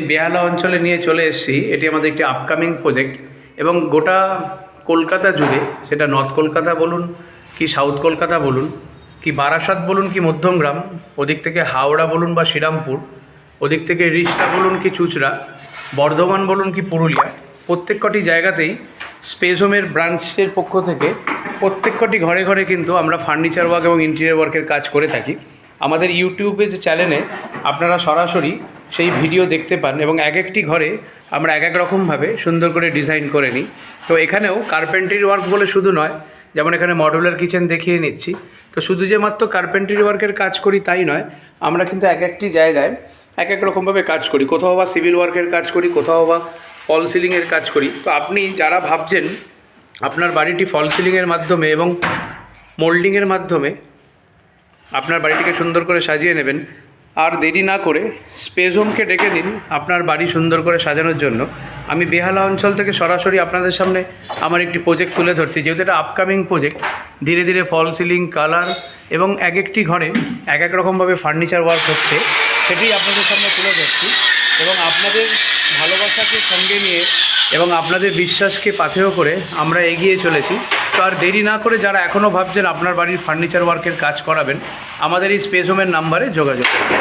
বেহালা অঞ্চলে নিয়ে চলে এসেছি। এটি আমাদের একটি আপকামিং প্রজেক্ট এবং গোটা কলকাতা জুড়ে, সেটা নর্থ কলকাতা বলুন কি সাউথ কলকাতা বলুন কি বারাসাত বলুন কি মধ্যমগ্রাম, ওদিক থেকে হাওড়া বলুন বা শ্রীরামপুর, ওদিক থেকে রিষ্টা বলুন কি চুঁচড়া, বর্ধমান বলুন কি পুরুলিয়া, প্রত্যেক কটি জায়গাতেই স্পেস হোমের ব্রাঞ্চের পক্ষ থেকে প্রত্যেক কটি ঘরে ঘরে কিন্তু আমরা ফার্নিচার ওয়ার্ক এবং ইন্টেরিয়র ওয়ার্কের কাজ করে থাকি। আমাদের ইউটিউবে যে চ্যানেলে আপনারা সরাসরি সেই ভিডিও দেখতে পান এবং এক একটি ঘরে আমরা এক এক রকমভাবে সুন্দর করে ডিজাইন করে নিই। তো এখানেও কার্পেন্ট্রি ওয়ার্ক বলে শুধু নয়, যেমন এখানে মডুলার কিচেন দেখিয়ে নিচ্ছি, তো শুধু যে মাত্র কার্পেন্ট্রি ওয়ার্কের কাজ করি তাই নয়, আমরা কিন্তু এক একটি জায়গায় এক এক রকমভাবে কাজ করি। কোথাও বা সিভিল ওয়ার্কের কাজ করি, কোথাও বা ফল সিলিংয়ের কাজ করি। তো আপনি যারা ভাবছেন আপনার বাড়িটি ফল সিলিংয়ের মাধ্যমে এবং মোল্ডিংয়ের মাধ্যমে আপনার বাড়িটিকে সুন্দর করে সাজিয়ে নেবেন, আর দেরি না করে স্পেস হোমকে ডেকে নিন আপনার বাড়ি সুন্দর করে সাজানোর জন্য। আমি বেহালা অঞ্চল থেকে সরাসরি আপনাদের সামনে আমার একটি প্রজেক্ট তুলে ধরছি, যেহেতু এটা আপকামিং প্রজেক্ট। ধীরে ধীরে ফল সিলিং, কালার এবং এক একটি ঘরে এক এক রকমভাবে ফার্নিচার ওয়ার্ক হচ্ছে, সেটি আপনাদের সামনে তুলে ধরছি এবং আপনাদের ভালোবাসাকে সঙ্গে নিয়ে এবং আপনাদের বিশ্বাসকে পাথেয় করে আমরা এগিয়ে চলেছি। তো আর দেরি না করে যারা এখনও ভাবছেন আপনার বাড়ির ফার্নিচার ওয়ার্কের কাজ করাবেন, আমাদের এই স্পেস হোমের নাম্বারে যোগাযোগ করুন।